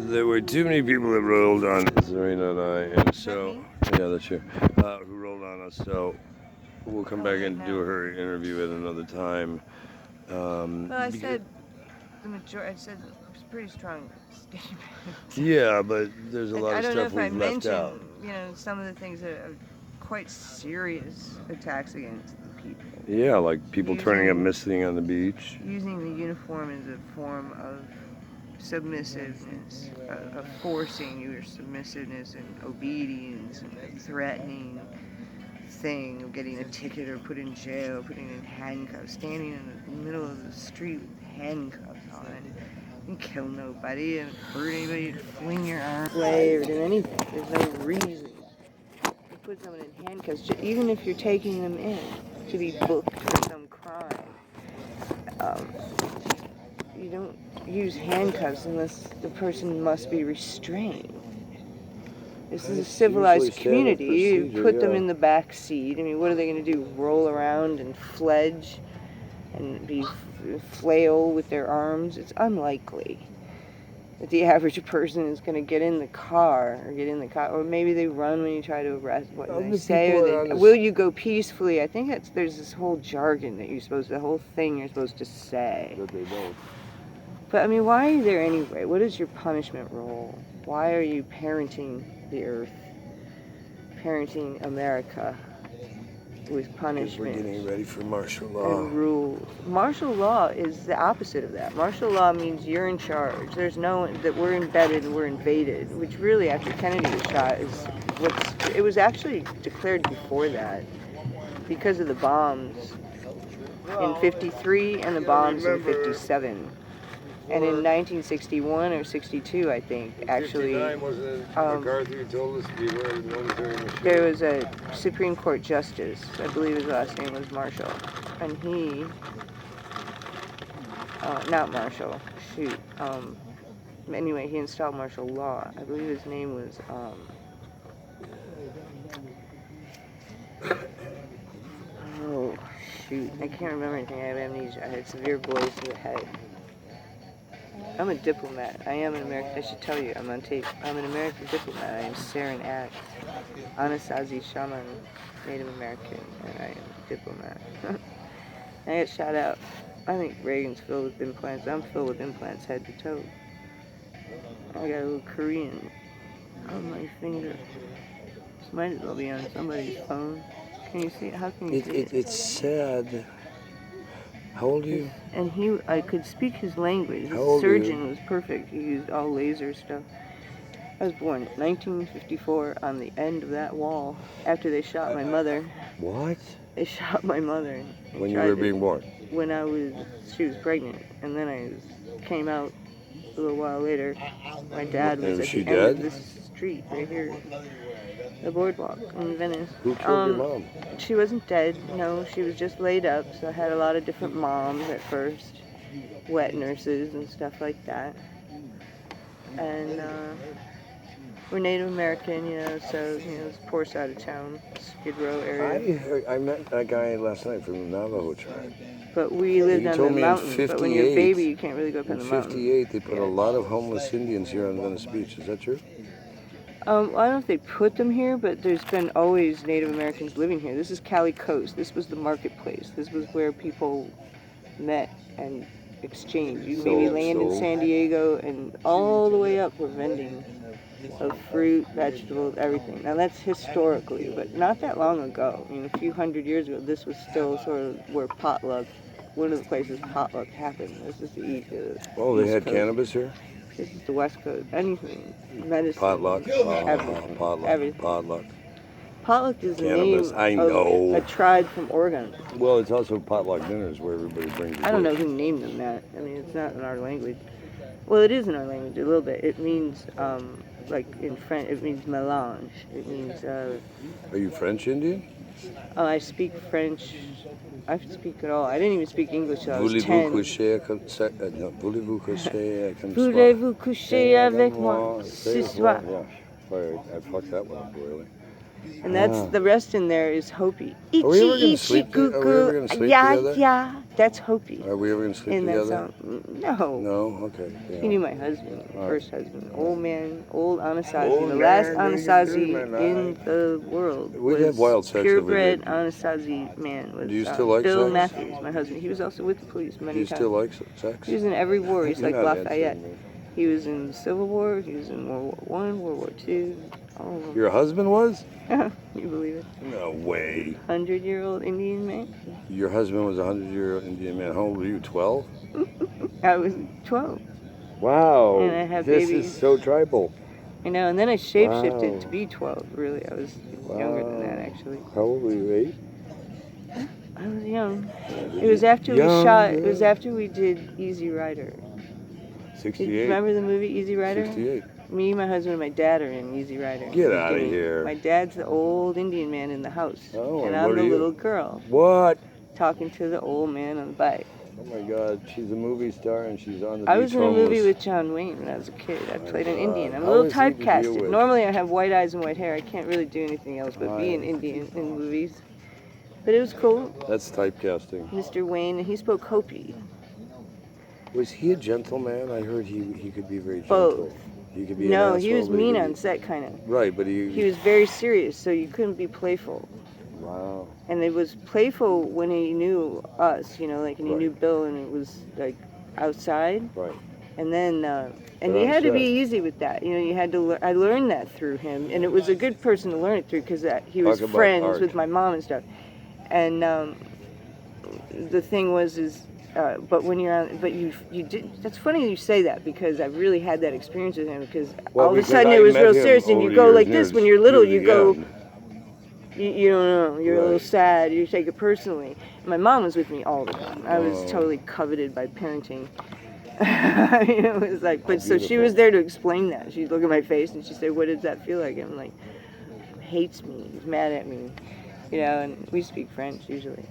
There were too many people that rolled on Serena and I, and so yeah, that's you. Who rolled on us? So we'll come back and do her interview at another time. Well, I said the majority. I said it's pretty strong statement. Yeah, but there's a lot I of don't know stuff if I we've left out. mentioned, you know, some of the things that are quite serious attacks against the people. Yeah, like people turning up missing on the beach. Using the uniform as a form of submissiveness, of forcing your submissiveness and obedience, and a threatening thing of getting a ticket or put in jail, putting in handcuffs, standing in the middle of the street with handcuffs on. You can kill nobody and hurt anybody, fling your arm away or do anything. There's no reason to put someone in handcuffs, even if you're taking them in to be booked for some crime. You don't use handcuffs unless the person must be restrained. This is a civilized community. You put them in the back seat. I mean, what are they going to do? Roll around and fledge and be flail with their arms? It's unlikely that the average person is going to get in the car, or maybe they run when you try to arrest. What they say, or will you go peacefully? I think there's this whole jargon that the whole thing you're supposed to say. But they don't. But I mean, why are you there anyway? What is your punishment role? Why are you parenting the earth, parenting America with punishment? We're getting ready for martial law. And rules. Martial law is the opposite of that. Martial law means you're in charge. There's no that we're embedded and we're invaded, which really after Kennedy was shot it was actually declared before that because of the bombs in '53 and the bombs in '57. And in 1961 or 62, I think, actually, there was a Supreme Court justice, I believe his last name was Marshall, and he, not Marshall, anyway, he installed martial law. I believe his name was, oh, shoot, I can't remember anything, I have amnesia, I had severe blows to the head. I'm a diplomat. I am an American. I should tell you, I'm on tape. I'm an American diplomat. I am Sarin Act, Anasazi Shaman, Native American, and I am a diplomat. I got shot out. I think Reagan's filled with implants. I'm filled with implants head to toe. I got a little Korean on my finger. This might as well be on somebody's phone. Can you see it? How can you see it? It's sad. How old are you? And I could speak his language. His surgeon was perfect. He used all laser stuff. I was born in 1954 on the end of that wall after they shot my mother. What? They shot my mother. When you were being born? When she was pregnant. And then I came out a little while later. My dad was at the end of this street right here. The boardwalk in Venice. Who killed your mom? She wasn't dead, no, she was just laid up, so I had a lot of different moms at first, wet nurses and stuff like that. And we're Native American, so, it's poor side of town, Skid Row area. I met that guy last night from the Navajo tribe. But we lived on the mountain, but when you're a baby, you can't really go up on the mountain. In '58, they put a lot of homeless Indians here on Venice Beach, is that true? I don't know if they put them here, but there's been always Native Americans living here. This is Cali Coast. This was the marketplace. This was where people met and exchanged. You maybe land in San Diego, and all the way up were vending of fruit, vegetables, everything. Now that's historically, but not that long ago. A few hundred years ago, this was still sort of where one of the places potluck happened. This is the East Oh, they had cannabis here? This is the West Coast. Anything. Medicine. Potluck. Everything. Everything. Potluck. Potluck is the cannabis. Name of a tribe from Oregon. Well, it's also potluck dinners where everybody brings I don't know who named them that. I mean, it's not in our language. Well, it is in our language a little bit. It means, like in French, it means mélange. It means... Are you French Indian? I speak French. I speak it all. I didn't even speck English till I was 10. Voulez-vous coucher avec moi ce soir? Sorry, I fucked that one up really. And that's the rest in there is Hopi. Are we ever gonna sleep together? Yeah, that's Hopi. Are we ever going to sleep In that together? song. No. No? Okay. Yeah. He knew my husband, first husband. Old man, old Anasazi. Old The last man, Anasazi man, in the world We was had wild sex purebred every day. Anasazi man. Was, Do you still like Bill sex? Matthews, my husband. He was also with the police many Do you times. still like sex? He was in every war. He's You're like not Lafayette. answering me. He was in the Civil War. He was in World War I, World War II. All of them. Your husband was? You believe it? No way. 100-year-old Indian man. Your husband was a 100-year-old Indian man. How old were you? 12? I was 12. Wow. And I have this babies. is so tribal. You know, and then I shapeshifted Wow. to be 12. Really, I was younger than that actually. How old were you? 8? I was young. It was after we shot. It was after we did Easy Rider. 68? Do you remember the movie Easy Rider? 68. Me, my husband, and my dad are in Easy Rider. Get out of here. My dad's the old Indian man in the house. Oh, and and I'm what the are you? little girl What? talking to the old man on the bike. Oh my God, she's a movie star and she's on the I beach was in a homeless. movie with John Wayne when I was a kid. I played an Indian. I'm a How little is he to deal typecasted. with? Normally I have white eyes and white hair. I can't really do anything else but be an Indian in movies. But it was cool. That's typecasting. Mr. Wayne, and he spoke Hopi. Was he a gentleman? I heard he could be very gentle. Both. He could be No, an he was asshole, but mean could on be- set, kind of. Right, but He was very serious, so you couldn't be playful. Wow. And it was playful when he knew us, you know, like, and he Right. knew Bill, and it was like outside. Right. And then, and But you had to be upset. easy with that. You know, you had to. I learned that through him, and it was a good person to learn it through because he was Talk about friends art. with my mom and stuff. And the thing was, but when you're on, but you did. That's funny you say that because I really had that experience with him because Well, all of a because sudden I it was met real him serious, and over you the go years, like and this it when was you're little. near You the go. end. You don't know. You're a little Right. sad. You take it personally. My mom was with me all the time. I was Oh. totally coveted by parenting. It was like, but so she Beautiful. was there to explain that. She'd look at my face and she'd say, "What does that feel like?" And I'm like, "Hates me. He's mad at me." You know, and we speak French usually,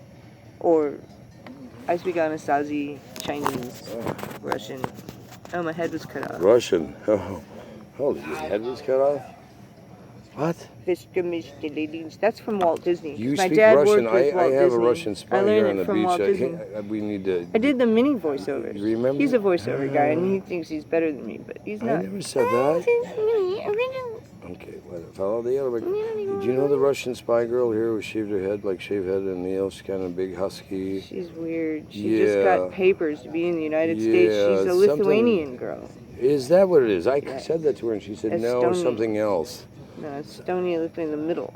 or I speak Anasazi, Chinese, Russian. Oh, my head was cut off. Russian. Oh, holy, your head was cut off? What? That's from Walt Disney. You My speak dad Russian. worked with I Walt have Disney. a Russian I spy learned here it on the from beach. Walt Disney. We need to. I did the mini voiceovers. You remember? He's a voiceover guy, and he thinks he's better than me, but he's I not. never said that. Okay, whatever. Follow the other way. Did you know the Russian spy girl here who shaved her head, like shaved head and nails? She's kind of big, husky. She's weird. She just Yeah. got papers to be in the United States. Yeah, She's a something- Lithuanian girl. Is that what it is? I Yeah. said that to her and she said, no, Estonian. something else. No, Estonia, Lithuania, in the middle.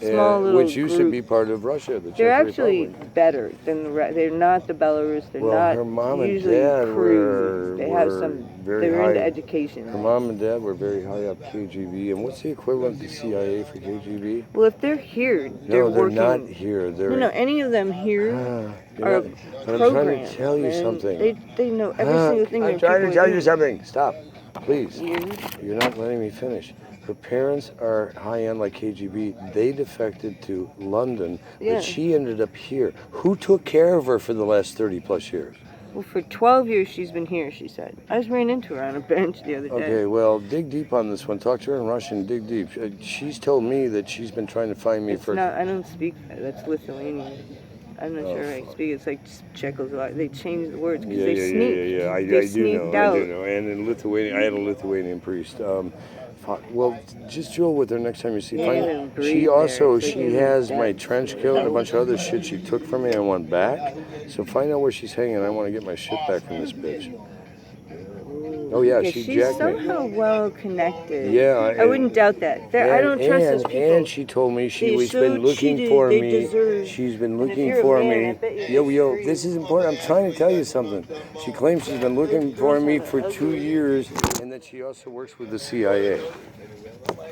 Small little which used to group. be part of Russia, the They're Czech actually Republic. better than the rest. They're not the Belarus. They're Well, not her mom and usually dad crude. They have were some. very They were into high- education. Her mom and dad were very high up KGB. And what's the equivalent to CIA for KGB? Well, if they're here, they're No, they're working. not here. They're No, any of them here you're are not- but I'm programmed. trying to tell you man. something. They know every single thing. I'm they're trying to capable tell of you doing. something. Stop, please. You- You're not letting me finish. Her parents are high-end like KGB. They defected to London, Yeah. but she ended up here. Who took care of her for the last 30 plus years? Well, for 12 years she's been here, she said. I just ran into her on a bench the other day. Okay, well, dig deep on this one. Talk to her in Russian. Dig deep. She's told me that she's been trying to find me It's for. not, I don't speak that. That's Lithuanian. I'm not sure I speak. It's like Czechoslovakia. They changed the words because Yeah, they yeah, sneaked. yeah, yeah, yeah. I They do sneaked know. out. I do know. And in Lithuania, I had a Lithuanian priest. Well, just drill with her next time you see. Yeah, Find- even breathe she also there. she has my trench coat and a bunch of other shit she took from me. I want back. So find out where she's hanging. I want to get my shit back from this bitch. Oh yeah, she she's jacked me. somehow well connected. Yeah, I wouldn't doubt that. I don't trust those people. And she told me They're she's so been looking cheated, for they me. deserve- She's been And if looking you're a for man, I me. bet you Yo, disagree. this is important. I'm trying to tell you something. She claims she's been looking for me for 2 years, and that she also works with the CIA.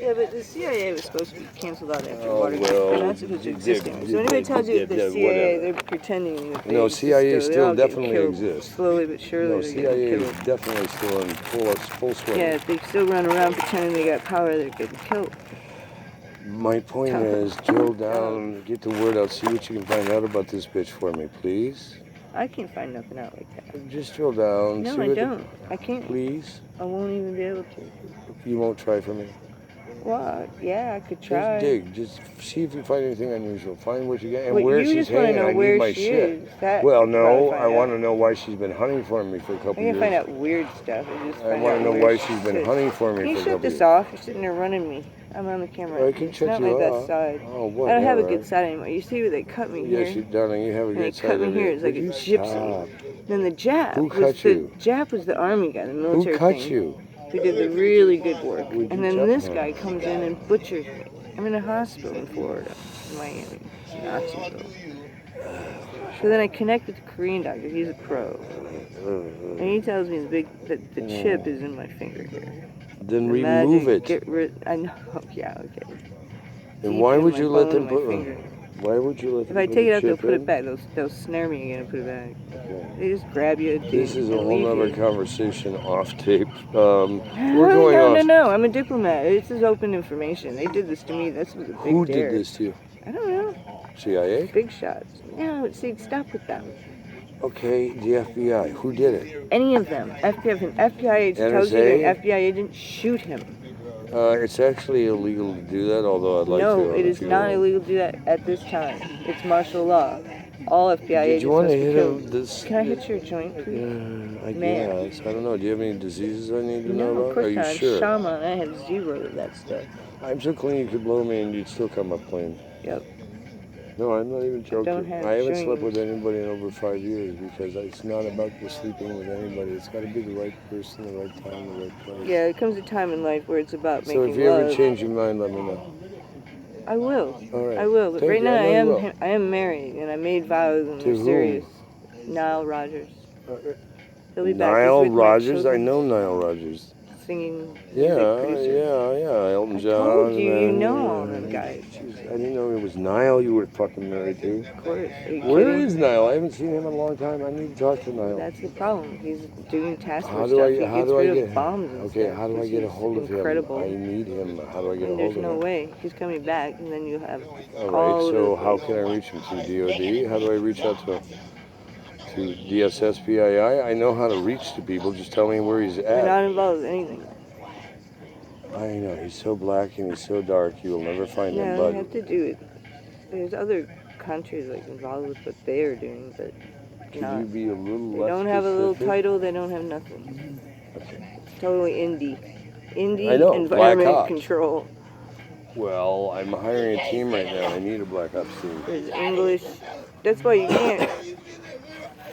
Yeah, but the CIA was supposed to be canceled out after Oh, Watergate. well, They're not supposed to exist yeah, anymore. So anybody tells you yeah, the yeah, CIA, whatever. they're pretending that they No, exist CIA They're still all getting definitely killed. exists. Slowly but surely No, they're CIA getting is killed. definitely still in full swing. Yeah, if they still run around pretending they got power, they're getting killed. My point is, drill down, get the word out, see what you can find out about this bitch for me, please. I can't find nothing out like that. Just drill down. No, see I what don't. I can't. Please. I won't even be able to. You won't try for me. Well, yeah, I could try. Just dig. Just see if you find anything unusual. Find what you get and Wait, where you she's just want to hanging. know I where need my she shit. is. That Well, you probably no, find I want out. to know why she's been hunting for me for a couple I years. can find out weird stuff. I want to know why she's been hunting for me Can you for a shut couple this years. off? You're sitting there running me. I'm on the camera. Well, I can It's shut not you my best off. side. Oh, I whatever. don't have a good side anymore. You see where they cut me here? Yes, darling, you have a And they good cut side me of here. it. It's like a Would you gypsy. stop? Then the Jap Who was cut you? Jap was the army guy, the military Who cut thing, you? who did the really good work. Would And you then tell this her? guy comes in and butchers me. I'm in a hospital in Florida, Miami, Naziville. So then I connect with the Korean doctor. He's a pro, and he tells me that the chip is in my finger here. Then The remove magic, it. Get rid. I know. Yeah. Okay. And Deep why in would my you let bone them in my put? finger. Why would you let If them I put take the it out, they'll chip put in? it back. They'll snare me again and put it back. Okay. They just grab you. This is a and whole leave nother you. conversation off tape. We're going off. No. I'm a diplomat. This is open information. They did this to me. This was a big Who dare. did this to you? I don't know. CIA? Big shots. No, see, stop with them. Okay, the FBI. Who did it? Any of them. FBI, if an FBI agent tells you NSA? you're an FBI agent, shoot him. It's actually illegal to do that, although I'd like to. No, it is not illegal to do that at this time. It's martial law. All FBI Did agents you want must to be hit killed. him this? Can I hit your joint, please? I Man. guess. I don't know. Do you have any diseases I need to know No, about? of course Are you not. I'm sure? shaman. I have zero of that stuff. I'm so clean you could blow me and you'd still come up clean. Yep. No, I'm not even joking. don't have I haven't slept dreams. with anybody in over 5 years because it's not about just sleeping with anybody. It's got to be the right person, the right time, the right place. Yeah, it comes a time in life where it's about So making if you ever love. change your mind, let me know. I will. All right. I will. But Thank right you. now I know you I am married and I made vows and To they're whom? serious. Nile Rodgers. He'll be back. He's Niall with my Rodgers? I children, know Niall Rodgers. singing Yeah, music producer. yeah. Elton I John. told you, you and, know all them guys. Jeez, I didn't know it was Niall you were fucking married to. Of course. Are you Where kidding? is Niall? I haven't seen him in a long time. I need to talk to Niall. That's the problem. He's doing task How force do stuff. I- He how gets do I rid get- of bombs and Okay, stuff. how do I get a hold of Incredible. him? I need him. How do I get a And hold there's of no him? way. He's coming back, and then you have All all right, so of how can I reach him? Through DOD? How do I reach out to him? To DSSPII? I know how to reach the people. Just tell me where he's You're at. not involved with anything. I know. He's so black and he's so dark. You will never find him, No, you bud. have to do it. There's other countries like involved with what they are doing, but Could not. you be a little They less don't have a little specific? title. They don't have nothing. Okay. It's totally indie. Indie I know, Black environment Ops. control. Well, I'm hiring a team right now. I need a Black Ops team. There's English. That's why you can't.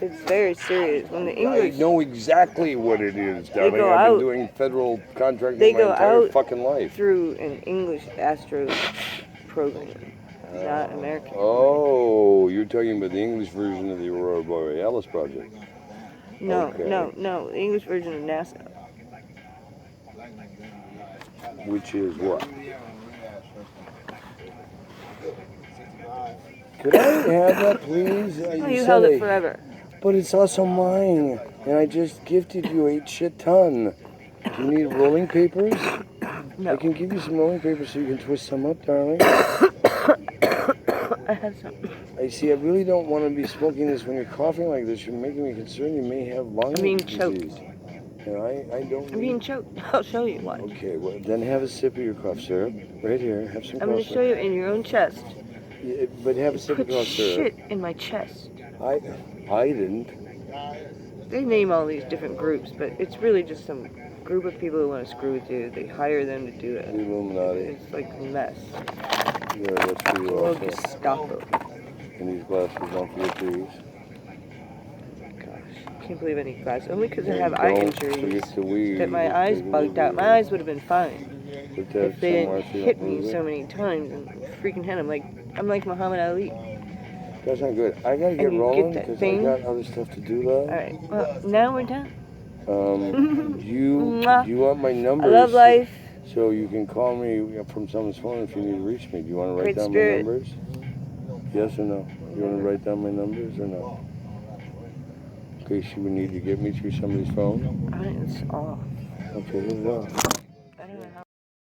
It's very serious. When the English I know exactly what it is, darling. go I've been out- doing federal contracting they my go entire out fucking life. through an English astro program, not American. Oh, you're talking about the English version of the Aurora Borealis project. No, okay. no. The English version of NASA. Which is what? Could I have that, please? Oh, you held it forever. But it's also mine, and I just gifted you 8 shit ton. Do you need rolling papers? No. I can give you some rolling papers so you can twist some up, darling. I have some. I see. I really don't want to be smoking this when you're coughing like this. You're making me concerned. You may have lung I'm being disease. choked. And I don't. I'm being choked. I'll show you what. Okay, well then have a sip of your cough syrup right here. Have some I'm going cough to show syrup. you in your own chest. Yeah, but have a sip of Put cough syrup. shit in my chest. I didn't. They name all these different groups, but it's really just some group of people who want to screw with you. They hire them to do The it. Illuminati. It's like a mess. Yeah, that's for you Well, also. Gestapo. And these glasses, don't forget to use. Gosh, I can't believe I need glasses. Only because I have And eye don't injuries forget to weave. that my eyes bugged out. My eyes would have been fine Put that if they somewhere didn't so you hit don't me lose so it. many times in the freaking head. I'm like Muhammad Ali. That's not good. I gotta get And you get rolling that because I thing. got other stuff to do, All love. right. Well, now we're done. Mwah. You want my I numbers? love life. So you can call me from someone's phone if you need to reach me. Do you want to write Great down spirit. my numbers? Yes or no? You want to write down my numbers or no? In case you would need to get me through somebody's phone. It's off. Okay, hit it off. I don't know how